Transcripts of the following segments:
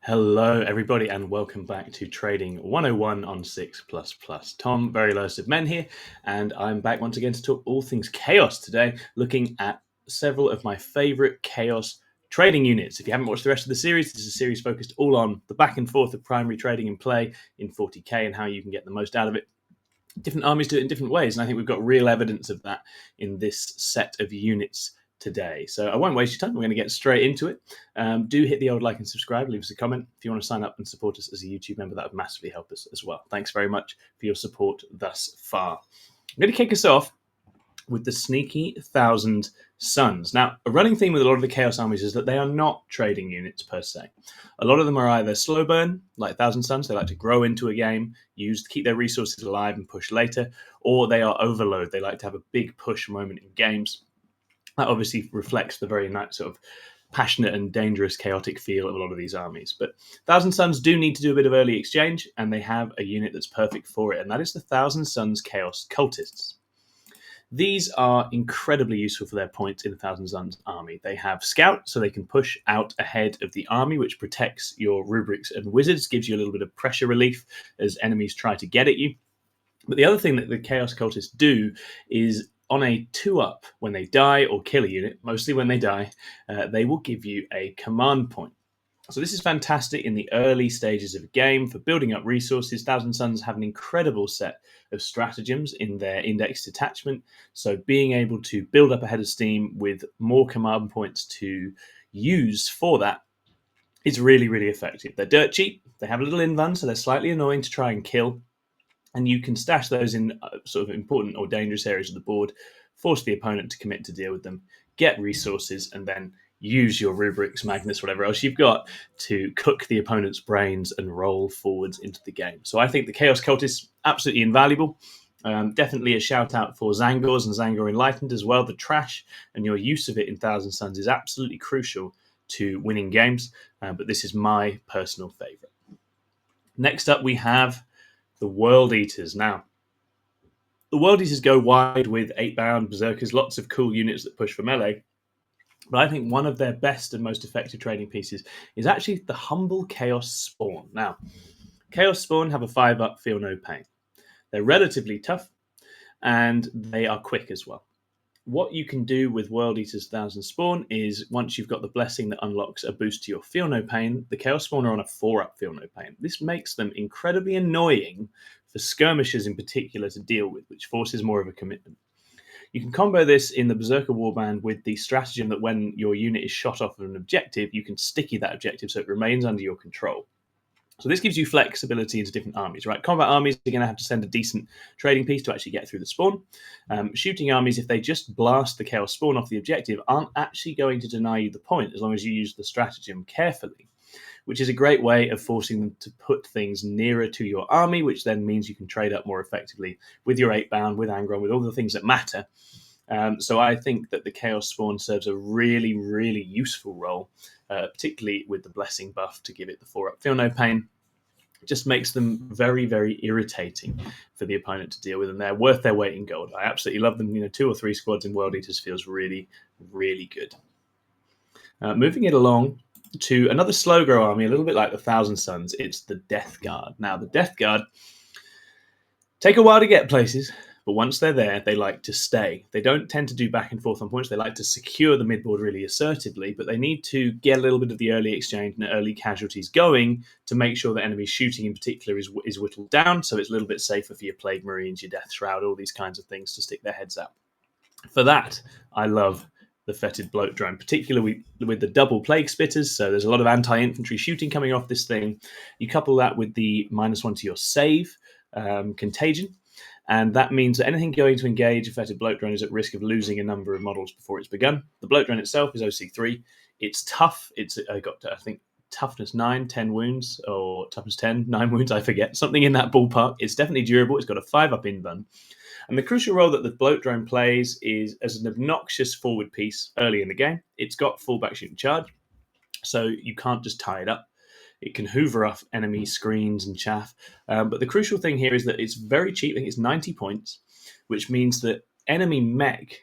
Hello, everybody, and welcome back to Trading 101 on 6 Plus Plus. Tom, very lowest of men here, and I'm back once again to talk all things chaos today, looking at several of my favorite chaos trading units. If you haven't watched the rest of the series, this is a series focused all on the back and forth of primary trading in play in 40k and how you can get the most out of it. Different armies do it in different ways, and I think we've got real evidence of that in this set of units today. So I won't waste your time. We're going to get straight into it. Do hit the old like and subscribe. Leave us a comment. If you want to sign up and support us as a YouTube member, that would massively help us as well. Thanks very much for your support thus far. I'm going to kick us off with the sneaky Thousand Suns. Now, a running theme with a lot of the Chaos armies is that they are not trading units per se. A lot of them are either slow burn, like Thousand Suns, they like to grow into a game, keep their resources alive and push later, or they are overload, they like to have a big push moment in games. That obviously reflects the very nice sort of passionate and dangerous chaotic feel of a lot of these armies. But Thousand Suns do need to do a bit of early exchange, and they have a unit that's perfect for it, and that is the Thousand Suns Chaos Cultists. These are incredibly useful for their points in the Thousand Suns army. They have Scout, so they can push out ahead of the army, which protects your rubrics and wizards, gives you a little bit of pressure relief as enemies try to get at you. But the other thing that the Chaos Cultists do is on a 2-up, when they die or kill a unit, mostly when they die, they will give you a command point. So this is fantastic in the early stages of a game for building up resources. Thousand Suns have an incredible set of stratagems in their index detachment. So being able to build up ahead of steam with more command points to use for that is really, really effective. They're dirt cheap. They have a little invuln, so they're slightly annoying to try and kill. And you can stash those in sort of important or dangerous areas of the board, force the opponent to commit to deal with them, get resources, and then use your rubrics, Magnus, whatever else you've got to cook the opponent's brains and roll forwards into the game. So I think the Chaos Cultists, absolutely invaluable. Definitely a shout out for Zangors and Zangor Enlightened as well. The trash and your use of it in Thousand Suns is absolutely crucial to winning games, but this is my personal favourite. Next up, we have the World Eaters. Now, the World Eaters go wide with 8-bound Berserkers, lots of cool units that push for melee. But I think one of their best and most effective trading pieces is actually the Humble Chaos Spawn. Now, Chaos Spawn have a 5-up, feel no pain. They're relatively tough, and they are quick as well. What you can do with World Eater's Thousand Spawn is once you've got the blessing that unlocks a boost to your Feel No Pain, the Chaos Spawn are on a 4-up Feel No Pain. This makes them incredibly annoying for skirmishers in particular to deal with, which forces more of a commitment. You can combo this in the Berserker Warband with the stratagem that when your unit is shot off of an objective, you can sticky that objective so it remains under your control. So this gives you flexibility into different armies, right? Combat armies are going to have to send a decent trading piece to actually get through the spawn. Shooting armies, if they just blast the Chaos Spawn off the objective, aren't actually going to deny you the point as long as you use the stratagem carefully, which is a great way of forcing them to put things nearer to your army, which then means you can trade up more effectively with your 8-bound, with Angron, with all the things that matter. So I think that the Chaos Spawn serves a really, really useful role, particularly with the Blessing buff to give it the 4-up Feel No Pain. It just makes them very, very irritating for the opponent to deal with, and they're worth their weight in gold. I absolutely love them. 2 or 3 squads in World Eaters feels really, really good. Moving it along to another slow grow army, a little bit like the Thousand Suns, it's the Death Guard. Now, the Death Guard take a while to get places, but once they're there, they like to stay. They don't tend to do back and forth on points. They like to secure the midboard really assertively, but they need to get a little bit of the early exchange and early casualties going to make sure that enemy shooting in particular is whittled down, so it's a little bit safer for your Plague Marines, your Death Shroud, all these kinds of things to stick their heads out. For that, I love the Fetid Bloat Drone, particularly with the double Plague Spitters, so there's a lot of anti-infantry shooting coming off this thing. You couple that with the -1 to your save contagion, and that means that anything going to engage a Fetid Bloat Drone is at risk of losing a number of models before it's begun. The Bloat Drone itself is OC3. It's tough. It's got, I think, toughness 9, 10 wounds, or toughness 10, 9 wounds, I forget. Something in that ballpark. It's definitely durable. It's got a 5-up invuln. And the crucial role that the Bloat Drone plays is as an obnoxious forward piece early in the game. It's got fullback shooting charge, so you can't just tie it up. It can hoover off enemy screens and chaff. But the crucial thing here is that it's very cheap. I think it's 90 points, which means that enemy mech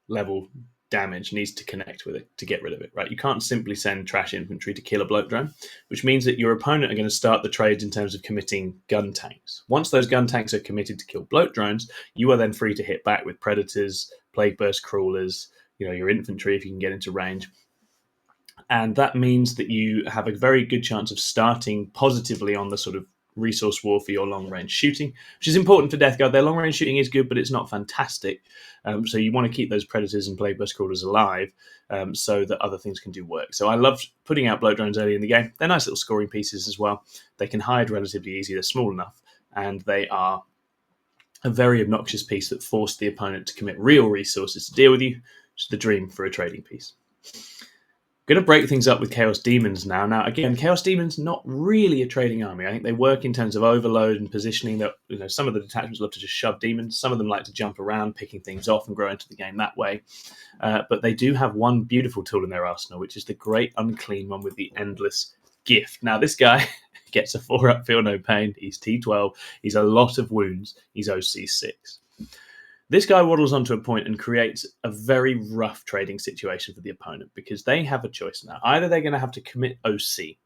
level damage needs to connect with it to get rid of it, right? You can't simply send trash infantry to kill a bloat drone, which means that your opponent are going to start the trades in terms of committing gun tanks. Once those gun tanks are committed to kill bloat drones, you are then free to hit back with predators, plague burst crawlers, your infantry if you can get into range. And that means that you have a very good chance of starting positively on the sort of resource war for your long range shooting, which is important for Death Guard. Their long range shooting is good, but it's not fantastic. So you want to keep those predators and plague burst crawlers alive so that other things can do work. So I love putting out bloat drones early in the game. They're nice little scoring pieces as well. They can hide relatively easy. They're small enough, and they are a very obnoxious piece that forced the opponent to commit real resources to deal with you, which is the dream for a trading piece. Going to break things up with Chaos Demons now. Now, again, Chaos Demons not really a trading army. I think they work in terms of overload and positioning. That some of the detachments love to just shove demons. Some of them like to jump around, picking things off and grow into the game that way. But they do have one beautiful tool in their arsenal, which is the Great Unclean One with the Endless Gift. Now, this guy gets a 4-up, feel no pain. He's T12. He's a lot of wounds. He's OC6. This guy waddles onto a point and creates a very rough trading situation for the opponent because they have a choice now. Either they're going to have to commit OC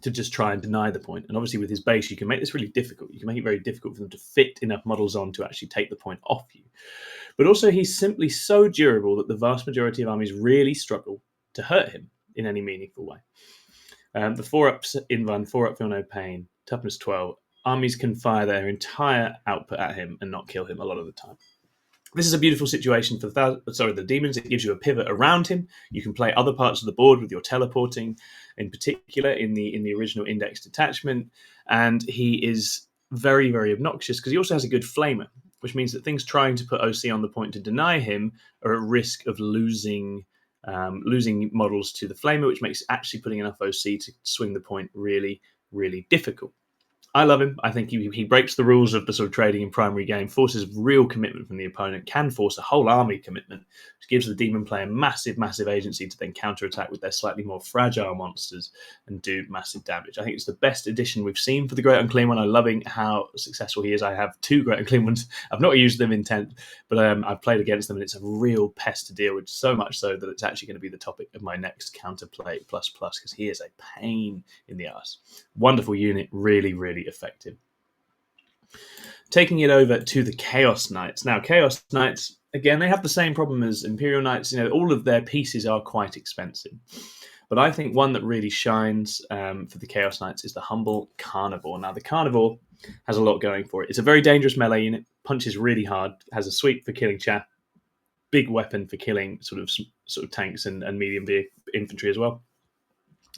to just try and deny the point. And obviously with his base, you can make this really difficult. You can make it very difficult for them to fit enough models on to actually take the point off you. But also he's simply so durable that the vast majority of armies really struggle to hurt him in any meaningful way. The 4-ups Invan, 4-up feel no pain, toughness 12. Armies can fire their entire output at him and not kill him a lot of the time. This is a beautiful situation for the demons. It gives you a pivot around him. You can play other parts of the board with your teleporting, in particular in the original index detachment. And he is very, very obnoxious because he also has a good flamer, which means that things trying to put OC on the point to deny him are at risk of losing models to the flamer, which makes actually putting enough OC to swing the point really, really difficult. I love him. I think he breaks the rules of the sort of trading in primary game, forces real commitment from the opponent, can force a whole army commitment, which gives the demon player massive, massive agency to then counterattack with their slightly more fragile monsters and do massive damage. I think it's the best addition we've seen for the Great Unclean One. I'm loving how successful he is. I have 2 Great Unclean Ones. I've not used them in 10th, but I've played against them, and it's a real pest to deal with, so much so that it's actually going to be the topic of my next Counterplay plus because he is a pain in the ass. Wonderful unit, really, really effective. Taking it over to the Chaos Knights. Now, Chaos Knights, again, they have the same problem as Imperial Knights. All of their pieces are quite expensive. But I think one that really shines for the Chaos Knights is the Humble Carnivore. Now, the Carnivore has a lot going for it. It's a very dangerous melee unit, punches really hard, has a sweep for killing chaff, big weapon for killing sort of tanks and medium infantry as well.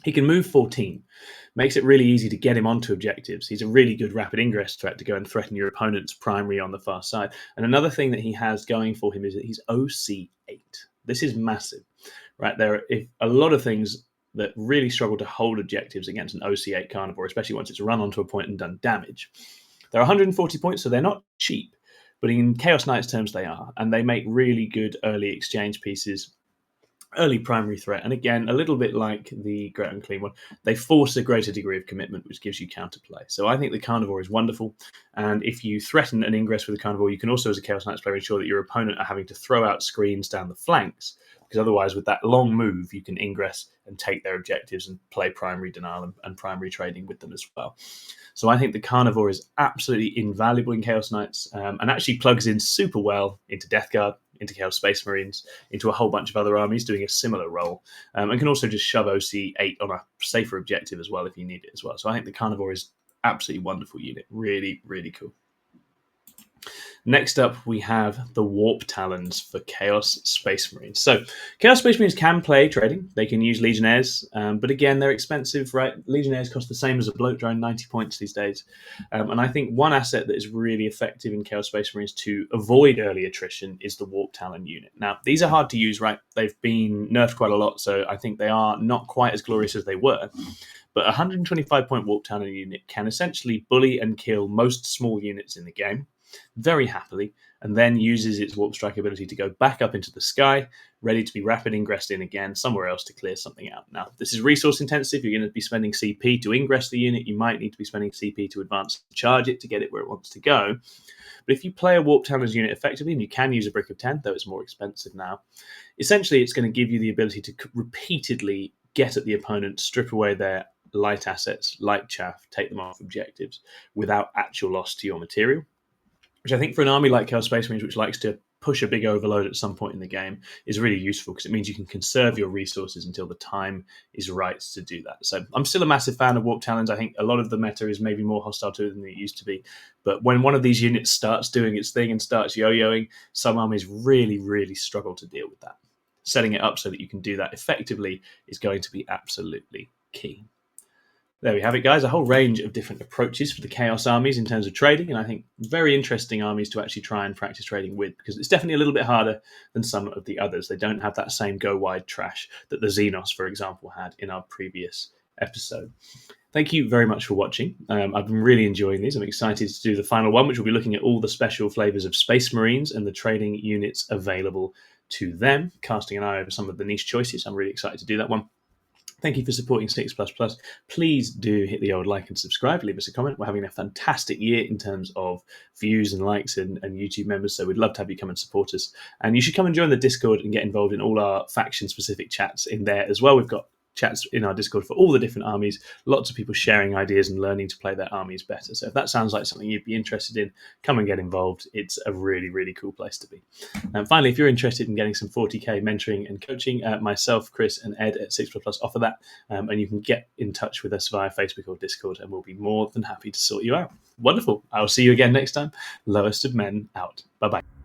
He can move 14, makes it really easy to get him onto objectives. He's a really good rapid ingress threat to go and threaten your opponent's primary on the far side. And another thing that he has going for him is that he's OC8. This is massive, right? There are a lot of things that really struggle to hold objectives against an OC8 Carnivore, especially once it's run onto a point and done damage. They're 140 points, so they're not cheap, but in Chaos Knights terms they are, and they make really good early exchange pieces, early primary threat, and again, a little bit like the Great Unclean One, they force a greater degree of commitment, which gives you counterplay. So I think the Carnivore is wonderful, and if you threaten an ingress with the Carnivore, you can also, as a Chaos Knights player, ensure that your opponent are having to throw out screens down the flanks, because otherwise, with that long move, you can ingress and take their objectives and play primary denial and primary trading with them as well. So I think the Carnivore is absolutely invaluable in Chaos Knights, and actually plugs in super well into Death Guard, into Chaos Space Marines, into a whole bunch of other armies doing a similar role, and can also just shove OC8 on a safer objective as well if you need it as well. So I think the Carnivore is absolutely wonderful unit. Really, really cool. Next up, we have the Warp Talons for Chaos Space Marines. So Chaos Space Marines can play trading. They can use Legionnaires, but again, they're expensive, right? Legionnaires cost the same as a bloat drone, 90 points these days. And I think one asset that is really effective in Chaos Space Marines to avoid early attrition is the Warp Talon unit. Now, these are hard to use, right? They've been nerfed quite a lot, so I think they are not quite as glorious as they were. But a 125-point Warp Talon unit can essentially bully and kill most small units in the game. very happily, and then uses its warp strike ability to go back up into the sky, ready to be rapid ingressed in again somewhere else to clear something out. Now, this is resource intensive. You're going to be spending CP to ingress the unit. You might need to be spending CP to advance and charge it to get it where it wants to go. But if you play a Warp Talons unit effectively, and you can use a Brick of 10, though it's more expensive now, essentially it's going to give you the ability to repeatedly get at the opponent, strip away their light assets, like chaff, take them off objectives without actual loss to your material, which I think for an army like Chaos Space Marines, which likes to push a big overload at some point in the game, is really useful because it means you can conserve your resources until the time is right to do that. So I'm still a massive fan of Warp Talons. I think a lot of the meta is maybe more hostile to it than it used to be. But when one of these units starts doing its thing and starts yo-yoing, some armies really, really struggle to deal with that. Setting it up so that you can do that effectively is going to be absolutely key. There we have it, guys. A whole range of different approaches for the Chaos armies in terms of trading, and I think very interesting armies to actually try and practice trading with, because it's definitely a little bit harder than some of the others. They don't have that same go-wide trash that the Xenos, for example, had in our previous episode. Thank you very much for watching. I've been really enjoying these. I'm excited to do the final one, which will be looking at all the special flavors of Space Marines and the trading units available to them, casting an eye over some of the niche choices. I'm really excited to do that one. Thank you for supporting 6++. Please do hit the old like and subscribe. Leave us a comment. We're having a fantastic year in terms of views and likes and YouTube members, so we'd love to have you come and support us. And you should come and join the Discord and get involved in all our faction-specific chats in there as well. We've got chats in our Discord for all the different armies, lots of people sharing ideas and learning to play their armies better. So if that sounds like something you'd be interested in, come and get involved. It's a really, really cool place to be. And finally, if you're interested in getting some 40k mentoring and coaching, myself, Chris, and Ed at 6++ offer that, and you can get in touch with us via Facebook or Discord, and we'll be more than happy to sort you out. Wonderful. I'll see you again next time. Lowest of Men out. Bye-bye.